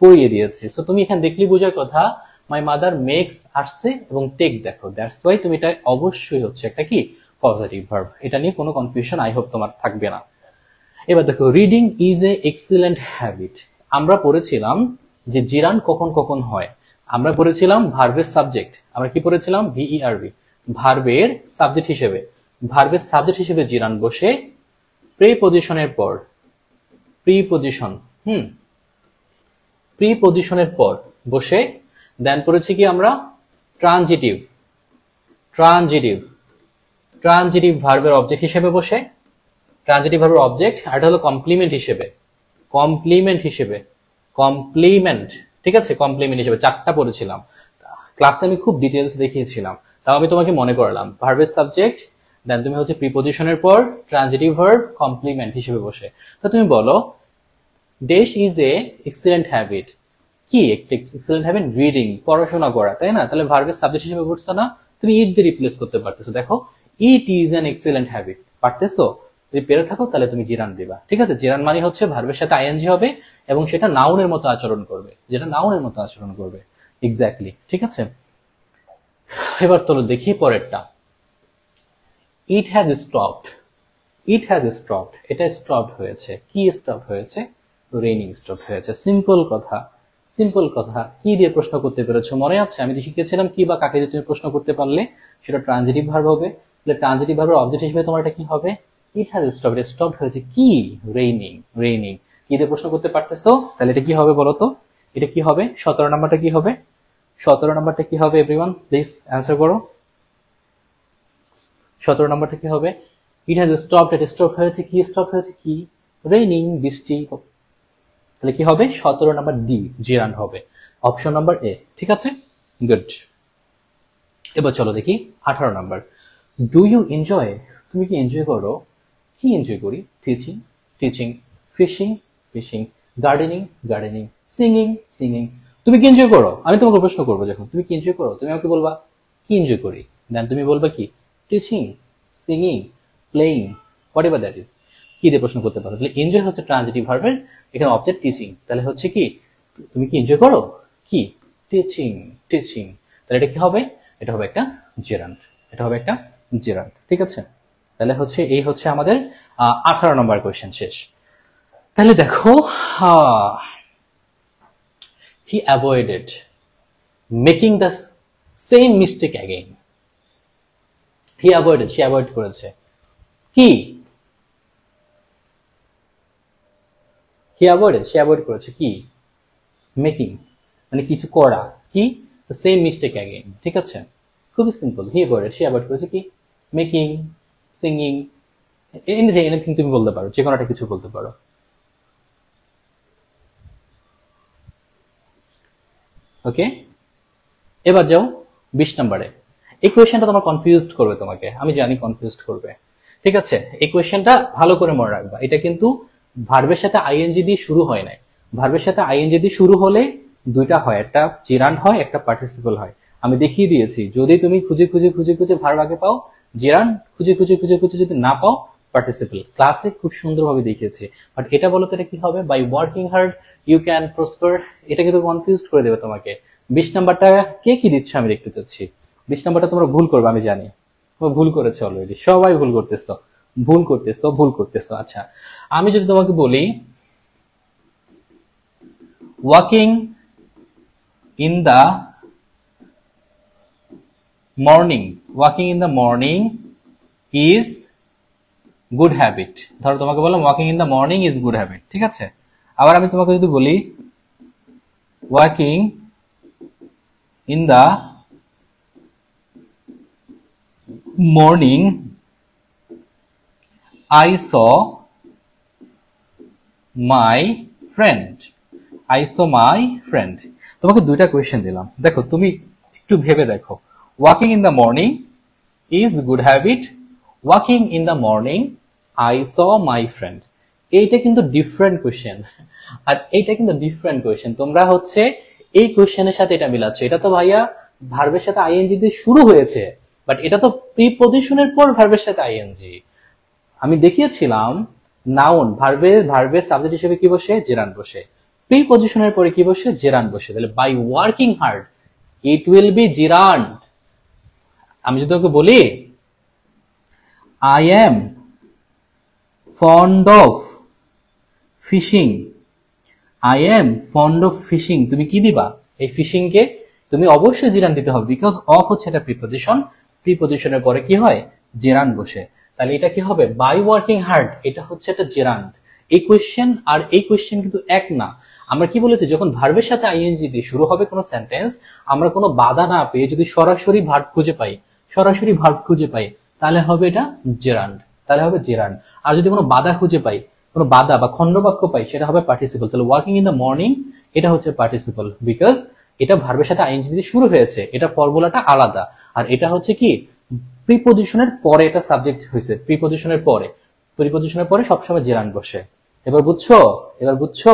পড়িয়ে দিয়েছি। সো তুমি এখানে দেখলি বোঝার কথা, মাই মাদার মেক্স আসছে এবং টেক দেখো, দ্যাটস ওয়াই তুমি এটা অবশ্যই হচ্ছে একটা কি পজিটিভ ভার্ব। এটা নিয়ে কোনো কনফিউশন আই হোপ তোমার থাকবে না। এবার দেখো, reading is a excellent habit. আমরা পড়েছিলাম যে জিরান কখন কখন হয়। আমরা পড়েছিলাম ভার্বের সাবজেক্ট, আমরা কি পড়েছিলাম ভিইআরবি, ভার্বের সাবজেক্ট হিসেবে। ভার্বের সাবজেক্ট হিসেবে জিরান বসে প্রিপজিশনের পর, প্রিপজিশন প্রিপজিশনের পর বসে, দেন পড়েছি কি আমরা ট্রানজিটিভ, ট্রানজিটিভ ট্রানজিটিভ ভার্বের অবজেক্ট হিসেবে বসে, ট্রানজিটিভ ভার্বের অবজেক্ট, আর এটা হলো কমপ্লিমেন্ট হিসেবে, কমপ্লিমেন্ট হিসেবে, কমপ্লিমেন্ট, ঠিক আছে, কমপ্লিমেন্ট হিসেবে চারটা পড়েছিলাম ক্লাসে, আমি খুব ডিটেলস দেখিয়েছিলাম, তাও আমি তোমাকে মনে করালাম। ভার্বের সাবজেক্ট, দেন তুমি হচ্ছে প্রিপজিশনের পর ট্রানজিটিভ ভার্ব কমপ্লিমেন্ট হিসেবে বসে। তো তুমি বলো dash is a excellent habit, কি একটা এক্সিলেন্ট হ্যাবিট? রিডিং, পড়াশোনা করা, তাই না? তাহলে ভার্বের সাবজেক্ট হিসেবে বসছো না, তুমি ইট দিয়ে রিপ্লেস করতে পারতেছো। দেখো it is an excellent habit, পারতেছো? যদি পেরে থাকো তাহলে তুমি জিরান দিবা, ঠিক আছে? জিরান মানে হচ্ছে ভার্বের সাথে আইএনজি হবে এবং সেটা নাউনের মতো আচরণ করবে, যেটা নাউনের মতো আচরণ করবে, এক্স্যাক্টলি, ঠিক আছে? এবার চলো দেখি পরেরটা, it has stopped. It has stopped, এটা স্টপড হয়েছে। কি স্টপ হয়েছে? রেইনিং স্টপ হয়েছে। সিম্পল কথা, সিম্পল কথা। কি দিয়ে প্রশ্ন করতে পেরেছো মনে আছে? আমি শিখিয়েছিলাম কি বা কাকে দিয়ে তুমি প্রশ্ন করতে পারলে সেটা ট্রানজিটিভ ভার্ব হবে। তাহলে ট্রানজিটিভ ভার্বের অবজেক্ট হিসেবে তোমার এটা কি হবে? ইট হ্যাজ স্টপড, স্টপড হয়েছে কি? Raining, raining. কি দিয়ে প্রশ্ন করতে পারতেছো? তাহলে এটা কি হবে বলো তো? এটা কি হবে? 17 নাম্বারটা কি হবে? 17 নাম্বারটা কি হবে? এভরিওয়ান প্লিজ অ্যান্সার করো। 17 নাম্বারটা কি হবে? ইট হ্যাজ স্টপড, এটা স্টপ হয়েছে কি? স্টপ হয়েছে কি? রেইনিং, বৃষ্টি। তাহলে কি হবে? 17 নাম্বার ডি, জিরান হবে। অপশন নাম্বার এ, ঠিক আছে, গুড। এবার চলো দেখি 18 নাম্বার, ডু ইউ এনজয়? তুমি কি এনজয় করো? কি এনজয় করি? Teaching, teaching, fishing, fishing, gardening, gardening, singing, singing. তুমি কি এনজয় করো? আমি তোমাকে প্রশ্ন করবো, যখন তুমি কি এনজয় করো, তুমি আমাকে বলবা কি এনজয় করি, দেন তুমি বলবা কি? Teaching, singing, playing, what ever that is. কি দিয়ে প্রশ্ন করতে পারো? তাহলে এনজয় হচ্ছে ট্রানজিটিভ ভার্বের, এখানে অবজেক্ট টিচিং। তাহলে হচ্ছে কি, তুমি কি এনজয় করো? কি? Teaching, teaching. তাহলে এটা কি হবে? এটা হবে একটা জেরান্ট, এটা হবে একটা জেরান্ট, ঠিক আছে? তাহলে হচ্ছে এই হচ্ছে আমাদের 18 নম্বর কোয়েশ্চেন শেষ। তাহলে দেখো, he avoided making the same mistake again. He avoided, সে অ্যাভয়েড করেছে কি? হি অ্যাভয়েডেড, সে অ্যাভয়েড করেছে কি? মেকিং মানে কিছু করা, কি? দ্য সেম মিস্টেক অ্যাগেইন, ঠিক আছে? খুবই সিম্পল। হি অ্যাভয়েডেড, সে অ্যাভয়েড করেছে কি? মেকিং, সিঙ্গিং, এনিথিং, এনিথিং তুমি বলতে পারো, যে কোনো একটা কিছু বলতে পারো। ওকে, এবার যাও 20 নম্বরে। এই কোয়েশ্চেনটা তোমার কনফিউজড করবে, তোমাকে আমি জানি কনফিউজড করবে, ঠিক আছে? এই কোয়েশ্চেনটা ভালো করে মনে রাখবা। এটা কিন্তু ভার্বের সাথে আইএনজি দিয়ে শুরু হয় নাই। ভার্বের সাথে আইএনজি দিয়ে শুরু হলে দুইটা হয়, একটা জেরান্ড হয়, একটা পার্টিসিপল হয়। আমি দেখিয়ে দিয়েছি, যদি তুমি খুঁজে খুঁজে খুঁজে খুঁজে ভার্ব আগে পাও জেরান্ড, খুঁজে খুঁজে খুঁজে খুঁজে যদি না পাও পার্টিসিপল। ক্লাসে খুব সুন্দরভাবে দেখিয়েছি, বাট এটা বলো তো এটা কি হবে? By working hard you can prosper. এটা কিন্তু কনফিউজ করে দেবে তোমাকে। 20 নাম্বারটা কে কি দিচ্ছে আমি দেখতে চাচ্ছি। 20 নাম্বারটা তোমরা ভুল করবে, আমি জানি তোমরা ভুল করেছো অলরেডি, সবাই ভুল করতেছো, ভুল করতেছো, ভুল করতেছো। আচ্ছা, আমি যদি তোমাকে বলি walking in the morning, walking in the morning is good habit. ধরো তোমাকে বললাম walking in the morning is good habit, ঠিক আছে? আবার আমি তোমাকে যদি বলি walking in the morning I saw my friend, I saw my friend। তোমাকে দুইটা কোয়েশ্চেন দিলাম, দেখো তুমি একটু ভেবে দেখো। Walking in the morning is good habit, walking in the morning I saw my friend। এইটা কিন্তু ডিফারেন্ট কোয়েশ্চেন, আর এইটা কিন্তু ডিফারেন্ট কোয়েশ্চেন। তোমরা হচ্ছে এই কোয়েশ্চেনের সাথে এটা মিলাচ্ছ। এটা তো ভাইয়া ভার্বের সাথে আইএনজি দিয়ে শুরু হয়েছে, বাট এটা তো প্রিপজিশনের পর ভার্বের সাথে আইএনজি। আমি দেখিয়েছিলাম নাউন ভার্বের সাবজেক্ট হিসেবে কি বসে, জেরান্ড বসে। প্রিপজিশনের পরে কি বসে, জেরান্ড বসে। তাহলে by working hard it will be gerund. আমি যদি ওকে বলি I am fond of fishing, I am fond of fishing, তুমি কি দিবা? এই ফিশিং কে তুমি অবশ্যই জেরান্ড দিতে হবে, বিকজ অফ হচ্ছে একটা প্রিপজিশন, প্রিপজিশনের পরে কি হয়, জেরান্ড বসে। তাহলে এটা কি হবে, বাই ওয়ার্কিং হার্ড, এটা হচ্ছে একটা জেরান্ড। এই কোয়েশ্চেন আর এই কোয়েশ্চেন কিন্তু এক না। আমরা কি বলেছি, যখন ভার্বের সাথে আইএনজি দিয়ে শুরু হবে কোনো সেন্টেন্স, আমরা কোনো বাধা না পেয়ে যদি সরাসরি ভার্ব খুঁজে পাই, সরাসরি ভার্ব খুঁজে পাই, তাহলে হবে এটা জেরান্ড, তাহলে হবে জেরান্ড। আর যদি কোনো বাধা খুঁজে পাই, কোনো বাধা বা খণ্ডবাক্য পাই, সেটা হবে পার্টিসিপল। তাহলে ওয়ার্কিং ইন দ্য মর্নিং এটা হচ্ছে পার্টিসিপল, বিকজ এটা ভার্বের সাথে আইএনজি দিয়ে শুরু হয়েছে, এটা ফর্মুলাটা আলাদা। আর এটা হচ্ছে কি, প্রিপজিশনের পরে এটা সাবজেক্ট হয়েছে, প্রিপজিশনের পরে, প্রিপজিশনের পরে সবসময় জেরান্ড বসে। এবার বুঝছো, এবার বুঝছো?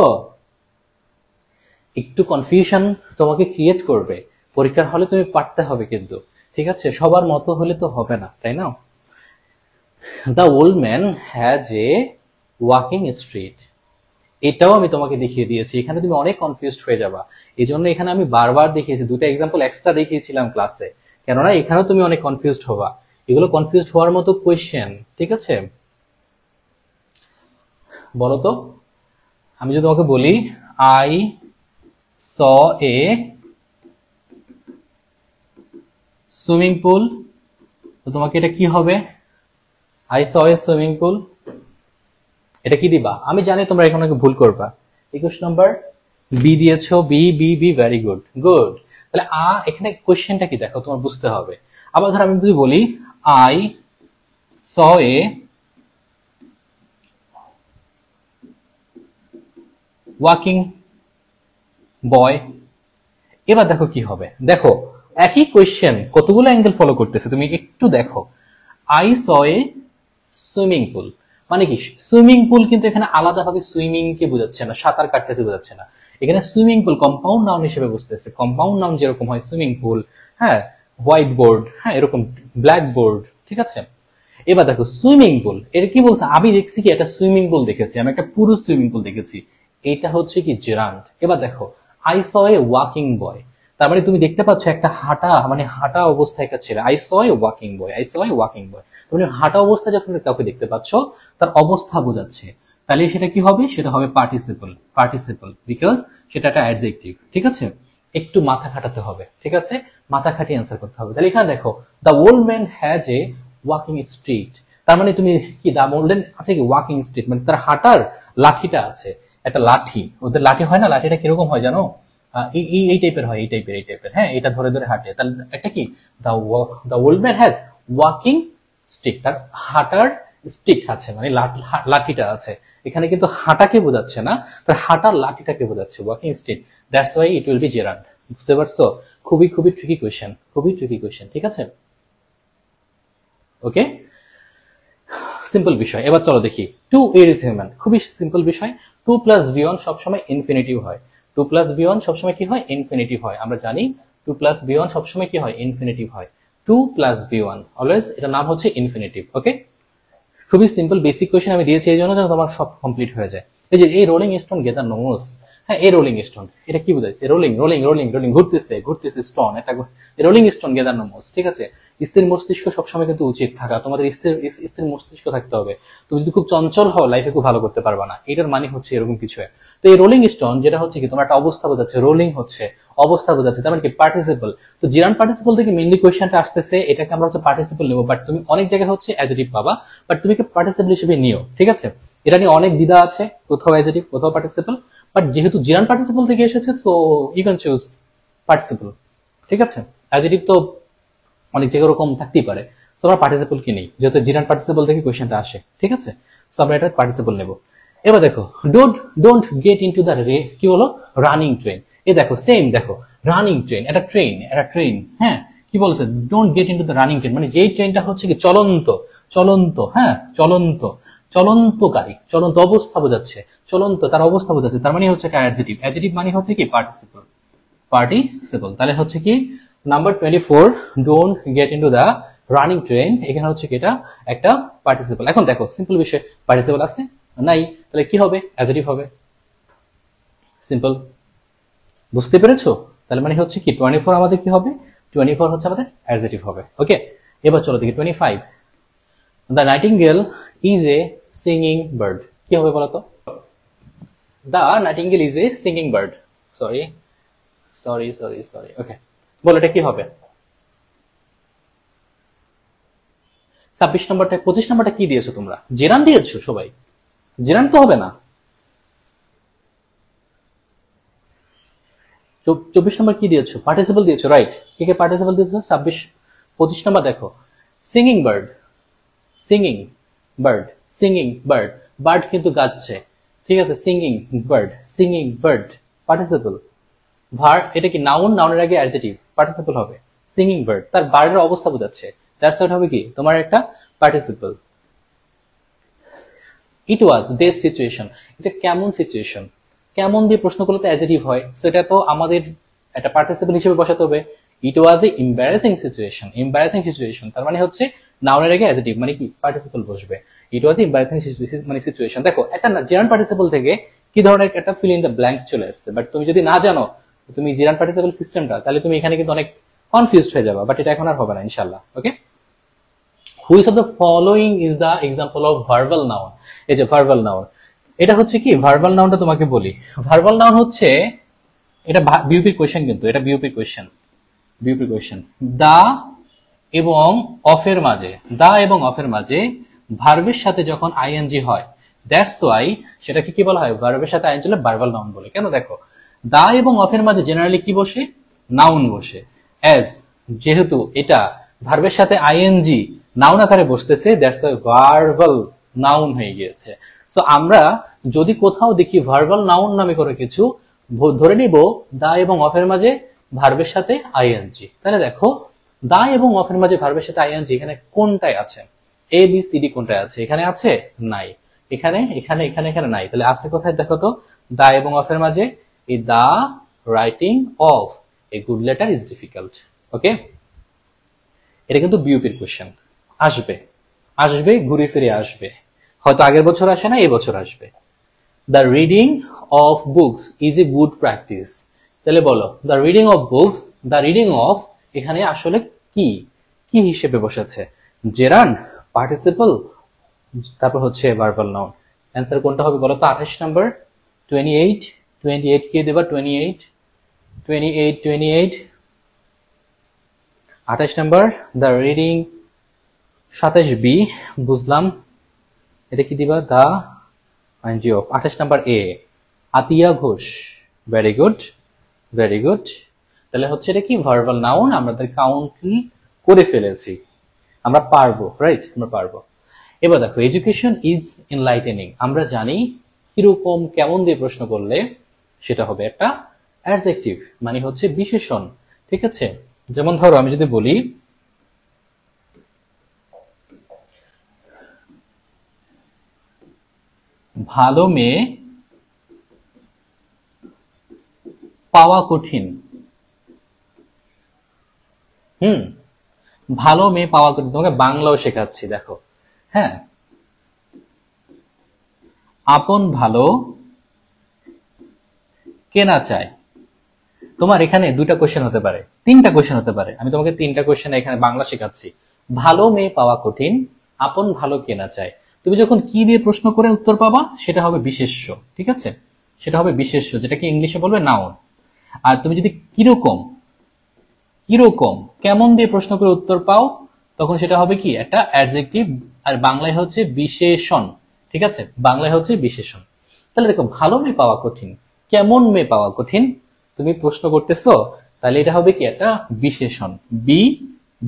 একটু কনফিউশন তোমাকে ক্রিয়েট করবে, পরীক্ষার হলে তুমি পারতে হবে কিন্তু, ঠিক আছে? সবার মতো হলে তো হবে না, তাই না? The old man has a walking street, এটাও আমি তোমাকে দেখিয়ে দিয়েছি। এখানে তুমি অনেক কনফিউজড হয়ে যাবা, এই জন্য এখানে আমি বারবার দেখিয়েছি, দুটো এক্সাম্পল এক্সট্রা দেখিয়েছিলাম ক্লাসে, কেননা এখানেও তুমি অনেক কনফিউজড হবা। এগুলো কনফিউজড হওয়ার মতো কোয়েশ্চেন, ঠিক আছে? বলো তো, আমি যদি তোমাকে বলি I saw A swimming pool, তো তোমাকে এটা কি হবে? I saw A swimming pool, এটা কি দিবা? আমি জানি তোমরা এখানে ভুল করবা। 21 নম্বর বি দিয়েছো, B B B, very good, good. তাহলে এখানে কোশ্চেনটা কি দেখো, তোমার বুঝতে হবে। আবার ধর আমি যদি বলি আই স এ ওয়াকিং বয়, এবার দেখো কি হবে। দেখো একই কোয়েশ্চেন কতগুলো অ্যাঙ্গেল ফলো করতেছে, তুমি একটু দেখো। I saw A swimming pool, মানে কি সুইমিং পুল কিন্তু এখানে আলাদাভাবে সুইমিং কে বোঝাচ্ছে না, সাঁতার কাটতেছে বোঝাচ্ছে না। এখানে সুইমিং পুল কম্পাউন্ড নাউন হিসেবে বুঝতেছে। কম্পাউন্ড নাউন যেরকম হয়, সুইমিং পুল, হ্যাঁ, হোয়াইট বোর্ড, হ্যাঁ, এরকম ব্ল্যাক বোর্ড, ঠিক আছে? এবার দেখো সুইমিং পুল, এটা কি বলছে? আমি দেখছি কি একটা সুইমিং পুল দেখেছি, আমি একটা পুরো সুইমিং পুল দেখেছি, এটা হচ্ছে কি জেরান্ড। এবার দেখো আই স এ ওয়াকিং বয়, তার মানে তুমি দেখতে পাচ্ছ একটা হাঁটা, মানে হাঁটা অবস্থায় একটা ছেলে। I saw a walking boy, I saw a walking boy, তুমি হাঁটা অবস্থায় যখন কাউকে দেখতে পাচ্ছ, তার অবস্থা বোঝাচ্ছে, তাহলে সেটা কি হবে? সেটা হবে পার্টিসিপল, পার্টিসিপল, বিকজ সেটা একটা অ্যাডজেক্টিভ, ঠিক আছে? একটু মাথা খাটাতে হবে, ঠিক আছে? মাথা খাটিয়ে অ্যান্সার করতে হবে। তাহলে এখানে দেখো the old man has a walking street, তার মানে তুমি কি দ্য ওল্ড ম্যান আছে কি ওয়াকিং স্ট্রিট, মানে তার হাঁটার লাঠিটা আছে, একটা লাঠি, ওদের লাঠি হয় না, লাঠিটা কিরকম হয় জানো? এই টাইপের হয়, এই টাইপের, হ্যাঁ, এটা ধরে ধরে হাঁটে। তাহলে একটা কি, the old man has walking stick, তার হাঁটার স্টিক আছে, মানে লাঠিটা আছে। এখানে কিন্তু হাঁটাকে বোঝাচ্ছে না, তার হাঁটার লাঠিটাকে বোঝাচ্ছে, walking stick. That's why it will be gerund. বুঝতে পারছো? খুবই খুবই ট্রিকি কোয়েশ্চেন, খুবই ট্রিকি কোয়েশ্চেন, ঠিক আছে? ওকে, সিম্পল বিষয়। এবার চলো দেখি টু এর রিসিভমেন্ট, খুবই সিম্পল বিষয়। 2 প্লাস V1 সবসময় ইনফিনিটিভ হয়। 2 প্লাস V1 সবসময় কি হয়? ইনফিনিটিভ হয়। আমরা জানি 2 প্লাস V1 সবসময় কি হয়? ইনফিনিটিভ হয়। 2 প্লাস V1 অলওয়েজ, এটা নাম হচ্ছে ইনফিনিটিভ। ওকে, খুবই সিম্পল বেসিক কোয়েশ্চেন আমি দিয়েছি এই জন্য যেন তোমার সব কমপ্লিট হয়ে যায়। এই যে এই রোলিং স্টোন গেদার নোস, হ্যাঁ, এই রোলিং স্টোন, এটা কি বোঝাইছে? রোলিং রোলিং রোলিং রোলিং, ঘুরতেছে ঘুরতেছে স্টোন, এটা রোলিং স্টোন গেদার নোস, ঠিক আছে? স্থির মস্তিষ্ক সবসময় কিন্তু উচিত থাকা, তোমাদের স্থির মস্তিষ্ক থাকতে হবে। তুমি যদি খুব চঞ্চল হও, লাইফে খুব ভালো করতে পারবা না, এটার মানে হচ্ছে এরকম কিছু। তো এই রোলিং স্টোন যেটা হচ্ছে কি, তোমার একটা অবস্থা বোঝাচ্ছে, রোলিং হচ্ছে অবস্থা বোঝাচ্ছে, তার মানে কি পার্টিসিপল। তো জিরান্ড পার্টিসিপল থেকে মেইনলি কোয়েশ্চেনটা আসতেছে, এটাকে আমরা হচ্ছে পার্টিসিপল নেবো, বাট তুমি অনেক জায়গায় হচ্ছে অ্যাডজেক্টিভ পাবা, বাট তুমি কি পার্টিসিপল হিসেবে নিও, ঠিক আছে? এটা নিয়ে অনেক দ্বিধা আছে, কোথাও অ্যাডজেক্টিভ কোথাও পার্টিসিপল, বাট যেহেতু জিরান্ড পার্টিসিপল থেকে এসেছে, so you can choose participle, ঠিক আছে? অ্যাডজেক্টিভ তো অনেক জায়গায় ওরকম থাকতেই পারে, সো আমরা পার্টিসিপল কি নেই, যেহেতু জিরান্ড পার্টিসিপল থেকে কোয়েশ্চেনটা আসে, ঠিক আছে? সো আমরা এটা পার্টিসিপল নেব। এবার দেখো ডোন্ট গেট ইনটু দ্য কি হলো? Running train. এ দেখো সেম, দেখো রানিং ট্রেন, একটা ট্রেন, হ্যাঁ, কি বলছে? Don't get into the running train, মানে যেই ট্রেনটা হচ্ছে কি চলন্ত, হ্যাঁ, চলন্তকারী, চলন্ত অবস্থা বোঝাচ্ছে, চলন্ত তার অবস্থা বোঝাচ্ছে, তার মানে হচ্ছে একটা অ্যাডজেক্টিভ। অ্যাডজেক্টিভ মানে হচ্ছে কি পার্টিসিপল, পার্টিসিপল। তাহলে হচ্ছে কি number 24, don't get into the running train, এখানে হচ্ছে কি এটা একটা পার্টিসিপল। এখন দেখো সিম্পল বিষয়, পার্টিসিপল আছে নাই, তাহলে কি হবে? অ্যাডজেক্টিভ হবে। সিম্পল, বুঝতে পেরেছো? তাহলে মানে হচ্ছে কি 24 আমাদের কি হবে? 24 হচ্ছে আমাদের অ্যাডজেক্টিভ হবে। ওকে, এবার চলো দেখি 25, the nightingale is a singing bird. কি হবে বলতো? The nightingale is a singing bird. Sorry sorry sorry sorry okay, বলো এটা কি হবে? 26 নম্বরটা, 25 নম্বরটা কি দিয়েছো তোমরা? জেরান দিয়েছো সবাই? জেরান তো হবে না। 24 নম্বর কি দিয়েছো? পার্টিসিপল দিয়েছো, রাইট? কি কি পার্টিসিপল দিয়েছো? 26 25 নম্বর দেখো, singing bird, singing bird, singing bird, bird কিন্তু গাচ্ছে, ঠিক আছে? Singing bird, singing bird, participle. ভার এটা কি নাউন, নাউনের আগে অ্যাডজেক্টিভ, পার্টিসিপল হবে। সিঙ্গিং বার্ড তার বার্ডের অবস্থা বোঝাচ্ছে, দ্যাটস হোয়াট হবে কি তোমার একটা পার্টিসিপল। ইট ওয়াজ ডেস সিচুয়েশন, এটা কেমন সিচুয়েশন, কেমন দিয়ে প্রশ্ন করলে তো অ্যাডজেক্টিভ হয়, সেটা তো আমাদের একটা পার্টিসিপল হিসেবে বসাতে হবে। ইট ওয়াজ এ এম্বারাসিং সিচুয়েশন, এম্বারাসিং সিচুয়েশন তার মানে হচ্ছে নাউনের আগে অ্যাডজেক্টিভ মানে কি পার্টিসিপল বসবে। ইট ওয়াজ এম্বারাসিং মানে সিচুয়েশন। দেখো একটা জেরান পার্টিসিপল থেকে কি ধরনের একটা ফিল ইন দ্য ব্ল্যাঙ্কস চলে আসছে, বাট তুমি যদি না জানো তুমি জেরান পার্টিসিপল সিস্টেমটা, তাহলে তুমি এখানে কিন্তু অনেক কনফিউজড হয়ে যাবে, বাট এটা এখন আর হবে না ইনশাআল্লাহ। Okay, which of the following is the example of verbal noun. এই যে ভার্বাল নাউন, এটা হচ্ছে কি ভার্বাল নাউনটা তোমাকে বলি। ভার্বাল নাউন হচ্ছে এটা বিউপির কোয়েশ্চেন, কিন্তু এটা বিউপির কোয়েশ্চেন, বিউপির কোয়েশ্চেন। দা এবং অফের মাঝে, দা এবং অফের মাঝে ভার্বের সাথে যখন আইএনজি হয়, দ্যাটস ওয়াই সেটাকে কি বলা হয়? ভার্বের সাথে আইএনজি হলে ভার্বাল নাউন বলে। কেন? দেখো দা এবং অফের মাঝে জেনারেলি কি বসে? নাউন বসে। অ্যাজ যেহেতু এটা ভার্বের সাথে আইএনজি নাউন আকারে বসতেছে, দ্যাটস ওয়াই ভার্বাল নাউন হয়ে গিয়েছে। সো আমরা যদি কোথাও দেখি ভার্বাল নাউন নামে করে কিছু, ধরে নিব দা এবং অফের মাঝে ভার্বের সাথে আইএনজি। তাহলে দেখো দা এবং অফের মাঝে ভার্বের সাথে আইএনজি এখানে কোনটায় আছে? এ বি সি ডি কোনটায় আছে? এখানে আছে? নাই। এখানে এখানে এখানে এখানে নাই। তাহলে আছে কোথায় দেখো তো? দা এবং অফের মাঝে। এই the writing of a good letter is difficult. Okay, এটা কিন্তু বিউপির কোশ্চেন, আসবে আসবে ঘুরে ফিরে আসবে, হয়তো আগের বছর আসে না, এই বছর আসবে। The reading of books is a good practice. তাহলে বলো the reading of books, the reading of এখানে আসলে কি কি হিসেবে বসেছে? জেরান, পার্টিসিপল, তারপর হচ্ছে ভার্বাল নাউন। অ্যান্সার কোনটা হবে বলো তো? 28 নাম্বার, 28 28 কে দেবা? 28 28 28 28 নাম্বার দ্য রিডিং। 27 বি বুঝলাম, এটা কি দিবা? The I N G of. 28 নাম্বার এ Atia Ghosh. Very good, very good. তাহলে হচ্ছে এটা কি ভার্বাল নাউন, আমাদের কাউন্ট করে ফেলেছি, আমরা পারবো, রাইট? আমরা পারবো। এবার দেখো এডুকেশন ইজ এনলাইটেনিং, আমরা জানি কিরকম কেমন দিয়ে প্রশ্ন করলে সেটা হবে একটা অ্যাডজেক্টিভ মানে হচ্ছে বিশেষণ, ঠিক আছে? যেমন ধরো আমি যদি বলি ভালো মেয়ে পাওয়া কঠিন। ভালো মেয়ে পাওয়া কঠিন, তোমাকে বাংলাও শেখাচ্ছি দেখো। হ্যাঁ, আপন ভালো কেনা চায়। তোমার এখানে দুইটা কোশ্চেন হতে পারে, তিনটা কোশ্চেন হতে পারে, আমি তোমাকে তিনটা কোশ্চেন এখানে বাংলা শেখাচ্ছি। ভালো মেয়ে পাওয়া কঠিন, আপন ভালো কেনা চায়। তুমি যখন কি দিয়ে প্রশ্ন করে উত্তর পাবা সেটা হবে বিশেষ্য, ঠিক আছে? সেটা হবে বিশেষ্য, যেটাকে ইংলিশে বলবে নাউন। আর তুমি যদি কিরকম, কিরকম কেমন দিয়ে প্রশ্ন করে উত্তর পাও, তখন সেটা হবে কি একটা অ্যাডজেক্টিভ, আর বাংলায় হচ্ছে বিশেষণ, ঠিক আছে? বাংলায় হচ্ছে বিশেষণ। তাহলে দেখো ভালো মেয়ে পাওয়া কঠিন, কেমন মেয়ে পাওয়া কঠিন, তুমি প্রশ্ন করতেছো, তাহলে এটা হবে কি একটা বিশেষণ,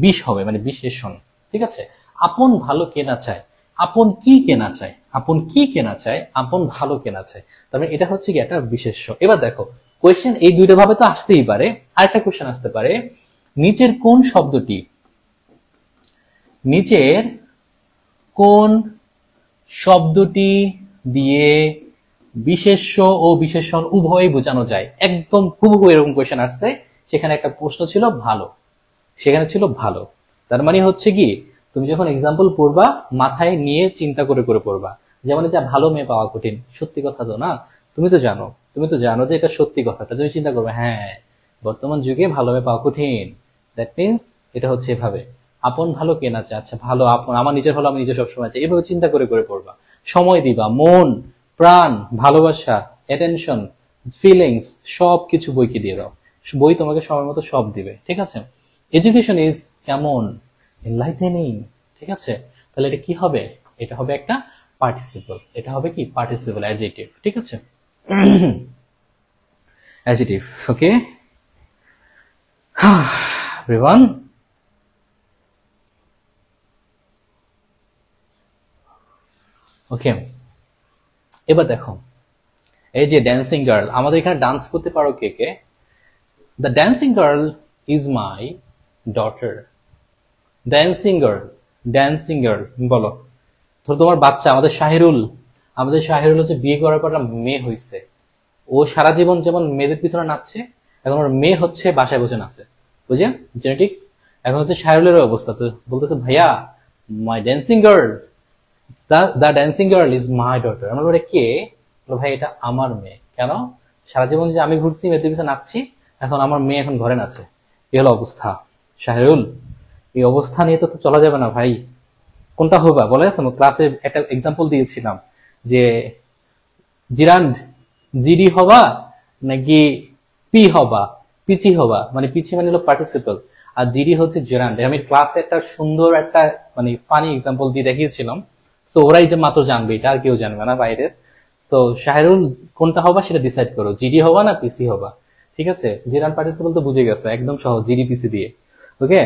বিশ হবে মানে বিশেষণ, ঠিক আছে? আপন ভালো কেনা চায়, আপন কি কেনা চায়, আপন কি কেনা চায়, আপন ভালো কেনা চায়, তার মানে এটা হচ্ছে কি একটা বিশেষ্য। এবার দেখো কোয়েশ্চেন এই দুইটা ভাবে তো আসতেই পারে। আরেকটা কোয়েশ্চেন আসতে পারে, নিচের কোন শব্দটি, নিচের কোন শব্দটি দিয়ে বিশেষ্য ও বিশেষণ উভয়ই বোঝানো যায়। একদম হুবহু এরকম কোয়েশ্চেন আসছে, সেখানে একটা প্রশ্ন ছিল ভালো, সেখানে ছিল ভালো। তার মানে হচ্ছে কি, তুমি যখন এক্সাম্পল পড়বা মাথায় নিয়ে চিন্তা করে করে পড়বা। যেমন যা ভালো মেয়ে পাওয়া কঠিন, সত্যি কথা তো না, তুমি তো জানো যে এটা সত্যি কথা, তা তুমি চিন্তা করবে হ্যাঁ বর্তমান যুগে ভালো মেয়ে পাওয়া কঠিন, দ্যাট মিনস এটা হচ্ছে এভাবে। আপন ভালো কে না চায়, আচ্ছা ভালো আপন, আমার নিজের ভালো আমি নিজে সবসময় চাই, এভাবে চিন্তা করে করে পড়বা। সময় দিবা, মন প্রাণ ভালোবাসা অ্যাটেনশন ফিলিংস সব কিছু বইকে দিয়ে দাও, বই তোমাকে সময় মতো সব দিবে, ঠিক আছে। এডুকেশন ইজ কেমন, এনলাইটেনিং, ঠিক আছে। তাহলে এটা কি হবে, এটা হবে একটা পার্টিসিপল, এটা হবে কি পার্টিসিপল অ্যাডজেক্টিভ, ঠিক আছে। অ্যাডজেক্টিভ, ওকে এভরিওয়ান। ওকে, এবার দেখো এই যে ড্যান্সিং গার্ল, আমাদের এখানে ডান্স করতে পারো কে কে? The dancing girl is my daughter. Dancing girl, dancing girl বলো। ধরো তোমার বাচ্চা, আমাদের শাহিরুল হচ্ছে বিয়ে করার পর একটা মেয়ে হয়েছে, ও সারা জীবন যেমন মেয়েদের পিছনে নাচছে, এখন ওর মেয়ে হচ্ছে বাসায় বসে নাচে, বুঝলেন জেনেটিক্স। এখন হচ্ছে শাহিরুলের অবস্থা, তো বলতেছে ভাইয়া my dancing girl, the dancing girl is my daughter. আমরা বলে কে? ভাই এটা আমার মেয়ে। কেন? সারা জীবন যে আমি ঘুরছি মেয়েদের পিছনে নাচছি, এখন আমার মেয়ে এখন ঘরে নাচে, এই হলো অবস্থা। শাহিরুল এই অবস্থা নিয়ে তো চলা যাবে না ভাই, কোনটা হবা বলে? ক্লাসে একটা এক্সাম্পল দিয়েছিলাম যে জিরান্ড জিডি হবা নাকি পি হবা, পিচি হবা, মানে পিচি মানে হলো পার্টিসিপল, আর জিডি হচ্ছে জেরান্ড। আমি ক্লাসে একটা সুন্দর একটা মানে ফানি এক্সাম্পল দিয়ে দেখিয়েছিলাম, সো ওরাই যে মাত্র জানবে, এটা আর কেউ জানবে না বাইরের। তো শাহরুল কোনটা হবা সেটা ডিসাইড করো, জিডি হবা না পিসি হবা, ঠিক আছে। জেরান্ড পার্টিসিপল তো বুঝে গেছে, একদম সহজ, জিডি পিসি দিয়ে। ওকে,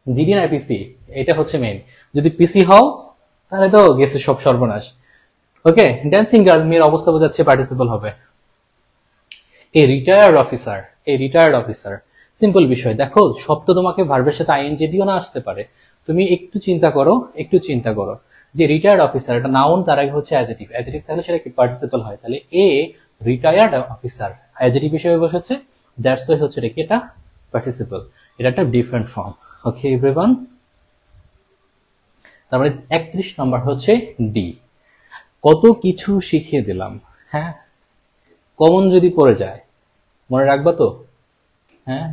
জিডি না পিসি, এটা হচ্ছে মেইন। যদি পিসি হও তাহলে তো গেছে সব সর্বনাশ। ওকে, ড্যান্সিং গার্ল মেয়ের অবস্থা বোঝাচ্ছে, পার্টিসিপল হবে। A retired officer, a retired officer simple বিষয়। দেখো সব তো তোমাকে ভার্বের সাথে আইএনজি দিও না আসতে পারে, তুমি একটু চিন্তা করো, একটু চিন্তা করো যে রিটায়ার্ড অফিসার এটা নাউন, তার আগে হচ্ছে অ্যাডজেক্টিভ, অ্যাডজেক্টিভ থাকলে সেটা কি পার্টিসিপল হয়, তাহলে এ রিটায়ার্ড অফিসার অ্যাডজেক্টিভ হিসেবে বসেছে, দ্যাটস ওয়াই হচ্ছে এটা কি, এটা পার্টিসিপল, এটা একটা ডিফারেন্ট ফর্ম। ওকে এভরিওয়ান, তারপরে 31 নম্বর হচ্ছে ডি, কত কিছু শিখিয়ে দিলাম। হ্যাঁ, কমন যদি পড়ে যায় মনে রাখবা তো, হ্যাঁ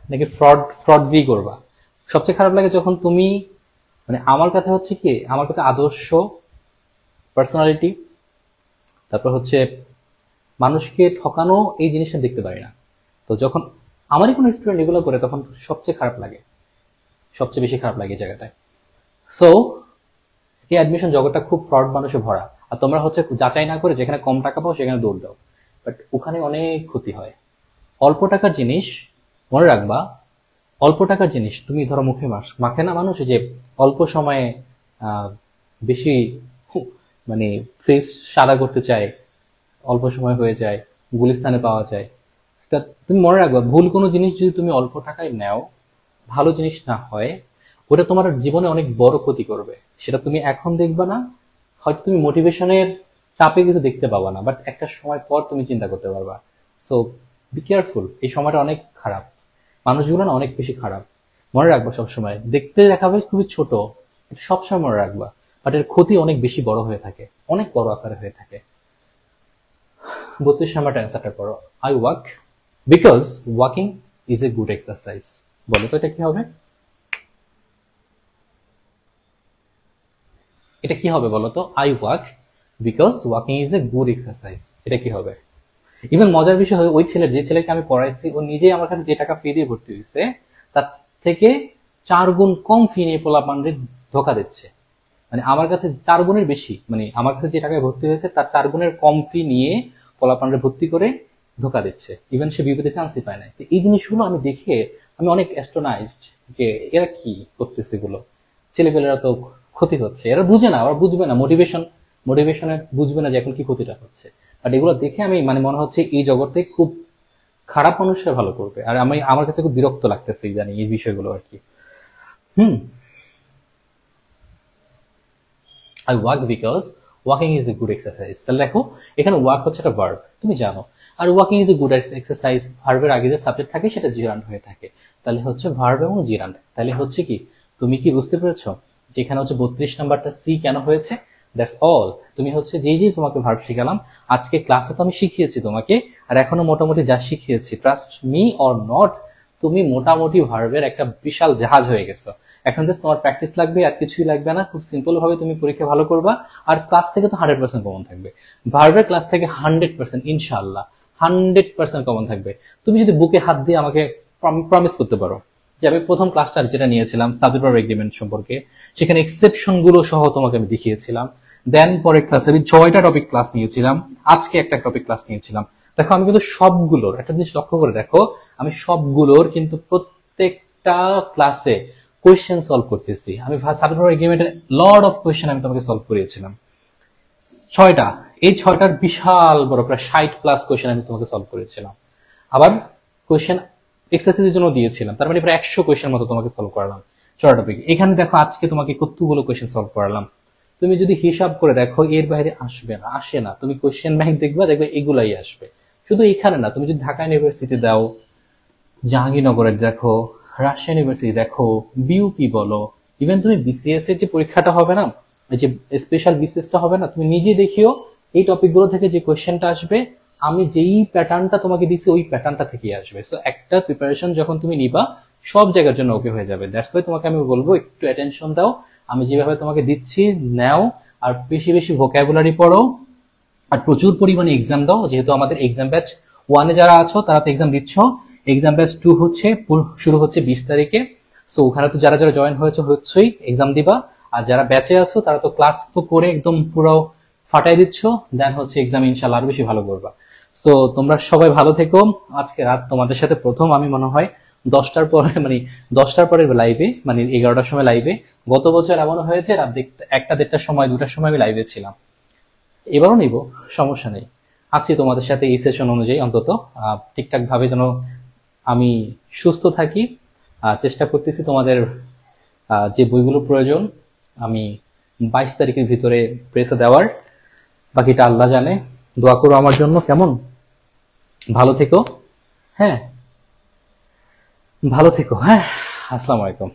নাকি ফ্রড ফ্রড দিয়ে করবা। সবচেয়ে খারাপ লাগে যখন তুমি মানে আমার কাছে হচ্ছে কি, আমার কাছে আদর্শ পার্সোনালিটি, তারপর হচ্ছে মানুষকে ঠকানো, এই জিনিসটা দেখতে পারি না। তো যখন আমারই কোনো স্টুডেন্ট এগুলো করে তখন সবচেয়ে খারাপ লাগে, সবচেয়ে বেশি খারাপ লাগে এই জায়গাটায়। সো এই অ্যাডমিশন জগৎটা খুব ফ্রড মানুষে ভরা, আর তোমরা হচ্ছে যাচাই না করে যেখানে কম টাকা পাও সেখানে দৌড় দাও, বাট ওখানে অনেক ক্ষতি হয়। অল্প টাকার জিনিস মনে রাখবা, অল্প টাকার জিনিস তুমি ধরো মুখে মাখে না মানুষ, যে অল্প সময়ে বেশি মানে ফেস সাদা করতে চায়, অল্প সময় হয়ে যায়, গুলিস্তানে পাওয়া যায়। তা তুমি মনে রাখবা, ভুল কোনো জিনিস যদি তুমি অল্প টাকায় নাও, ভালো জিনিস না হয়, ওটা তোমার জীবনে অনেক বড় ক্ষতি করবে। সেটা তুমি এখন দেখবা না, হয়তো তুমি মোটিভেশনের চাপে কিছু দেখতে পাবা না, বাট একটা সময় পর তুমি চিন্তা করতে পারবা। সো বি কেয়ারফুল, এই সময়টা অনেক খারাপ, মানুষগুলো না অনেক বেশি খারাপ। মনে রাখবা সবসময়, দেখতে দেখাবে খুবই ছোট, এটা সবসময় মনে রাখবা, বাট এর ক্ষতি অনেক বেশি বড় হয়ে থাকে, অনেক বড় আকারে হয়ে থাকে। 32 নাম্বারটা অ্যান্সারটা করো। I walk because walking is a good exercise. বলো তো এটা কি হবে, এটা কি হবে বলো তো? I walk because walking is a good exercise, এটা কি হবে? ইভেন মজার বিষয় হয়, ওই ছেলের, যে ছেলেকে আমি পড়াইছি, ও নিজেই আমার কাছে যে টাকা ফি দিয়ে ভর্তি হয়েছে তার থেকে 4 গুণ কম ফি নিয়ে পোলাপানদের ধোকা দিচ্ছে। মানে আমার কাছে 4 গুণের বেশি, মানে আমার কাছে যে টাকায় ভর্তি হয়েছে তার 4 গুণের কম ফি নিয়ে পোলাপানদের ভর্তি করে ধোকা দিচ্ছে, ইভেন সে বিপদে চান্সই পায় না। তো এই জিনিসগুলো আমি দেখে আমি অনেক অ্যাস্ট্রোনাইজড যে এরা কি করতেছে, এগুলো ছেলেপেলেরা তো ক্ষতি হচ্ছে, এরা বুঝে না, ওরা বুঝবে না, মোটিভেশনে বুঝবে না যে এখন কি ক্ষতিটা হচ্ছে। বাট এগুলো দেখে আমি মানে মনে হচ্ছে এই জগতে খুব খারাপ মানুষরা ভালো করবে, আর আমি আমার কাছে খুব বিরক্ত লাগতেছে জানি এই বিষয়গুলো আর কি। I walk because walking is a good exercise. তাহলে দেখো এখানে ওয়াক হচ্ছে একটা ভার্ব, তুমি জানো, are walking is a good exercise, ভার্বের আগে যে সাবজেক্ট থাকে সেটা জিরান্ড হয়ে থাকে, তাহলে হচ্ছে ভার্ব এবং জিরান্ড। তাহলে হচ্ছে কি, তুমি কি বুঝতে পেরেছো যেখানে হচ্ছে 32 নাম্বারটা সি কেন হয়েছে? That's all. তুমি হচ্ছে যেই তোমাকে ভার্ব শিখালাম আজকে ক্লাসে, তো আমি শিখিয়েছি তোমাকে, আর এখনো মোটামুটি যা শিখিয়েছি, ট্রাস্ট মি অর নট, তুমি মোটামুটি ভার্বের একটা বিশাল জাহাজ হয়ে গেছো। এখন জাস্ট তোমার প্র্যাকটিস লাগবে, আর কিছুই লাগবে না। খুব সিম্পল ভাবে তুমি পরীক্ষা ভালো করবা, আর ক্লাস থেকে তো 100% কমন থাকবে। ভার্বের ক্লাস থেকে 100% ইনশাআল্লাহ 100% কমন থাকবে। তুমি যদি বুকে হাত দিয়ে আমাকে প্রমিস করতে পারো যে আমি প্রথম ক্লাসটা যেটা নিয়েছিলাম সাবজেক্ট ভার্ব এগ্রিমেন্ট সম্পর্কে, সেখানে এক্সেপশন গুলো সহ তোমাকে আমি দেখিয়েছিলাম, দেন পরে ক্লাসে আমি 6টা টপিক ক্লাস নিয়েছিলাম, আজকে একটা টপিক ক্লাস নিয়েছিলাম। দেখো আমি কিন্তু সবগুলোর, একটা জিনিস লক্ষ্য করে দেখো, আমি সবগুলোর কিন্তু প্রত্যেকটা ক্লাসে কোয়েশ্চেন সলভ করতেছি। আমি সাবজেক্ট ভার্ব এগ্রিমেন্টের লট অফ কোয়েশ্চেন আমি তোমাকে সলভ করিয়েছিলাম, 6টা। এই 6টার বিশাল বড় প্রায় 60+ কোয়েশ্চেন আমি তোমাকে সলভ করেছিলাম। আবার কোয়েশ্চেন এক্সারসাইজের জন্য দিয়েছিলাম, তার মানে প্রায় 100 কোয়েশ্চেন মতো তোমাকে সলভ করালাম 6টা টপিক। এখানে দেখো আজকে তোমাকে কতগুলো কোয়েশ্চেন সলভ করালাম, তুমি যদি হিসাব করে দেখো এর বাইরে আসবে না, আসে না। তুমি কোয়েশ্চেন ব্যাংক দেখবা, দেখবে এগুলাই আসবে। শুধু এখানে না, তুমি যদি ঢাকা ইউনিভার্সিটি দাও, জাহাঙ্গীরনগরের দেখো, রাজশাহী ইউনিভার্সিটি দেখো, বিউপি বলো, ইভেন তুমি বিসিএস এর যে পরীক্ষাটা হবে না, এই যে স্পেশাল বিসিএসটা হবে না, তুমি নিজে দেখিও এই টপিকগুলো থেকে যে কোয়েশ্চেনটা আসবে, আমি যেই প্যাটার্নটা তোমাকে দিচ্ছি ওই প্যাটার্নটা থেকেই আসবে। সো একটা প্রিপারেশন যখন তুমি নিবা, সব জায়গার জন্য ওকে হয়ে যাবে। দ্যাটস ওয়াই তোমাকে আমি বলবো একটু অ্যাটেনশন দাও, আমি যেভাবে তোমাকে দিচ্ছি নাও, আর বেশি বেশি ভোকাবুলারি পড়ো, আর প্রচুর পরিমাণে এক্সাম দাও। যেহেতু আমাদের এক্সাম ব্যাচ 1-এ যারা আছো তারা তো এক্সাম দিচ্ছ, এক্সাম ব্যাচ 2 হচ্ছে শুরু হচ্ছে 20 তারিখে। সো ওখানে তো যারা যারা জয়েন হচ্ছেই এক্সাম দিবা, আর যারা ব্যাচে আছো তারা তো ক্লাস তো করে একদম পুরো ফাটাই দিচ্ছ, দেন হচ্ছে এক্সাম ইনশাআল্লাহ আরো বেশি ভালো করবা। সো তোমরা সবাই ভালো থেকো। আজকে রাত তোমাদের সাথে প্রথম আমি মনে হয় 10টার পরে, মানে 10টার পরে লাইভে, মানে 11টার সময় লাইভে। গত বছর এমন হয়েছে রাত 1টা 1:30টার সময় 2টার সময় আমি লাইভে ছিলাম, এবারও নিব, সমস্যা নেই। আছি তোমাদের সাথে এই সেশন অনুযায়ী, অন্তত ঠিকঠাক ভাবে যেন আমি সুস্থ থাকি। চেষ্টা করতেছি তোমাদের যে বইগুলো প্রয়োজন আমি 22 তারিখের ভিতরে প্রেসে দেওয়ার, বাকিটা আল্লাহ জানে। দোয়া করো আমার জন্য, কেমন? ভালো থেকো, হ্যাঁ ভালো থেকো, হ্যাঁ। আসসালামু আলাইকুম।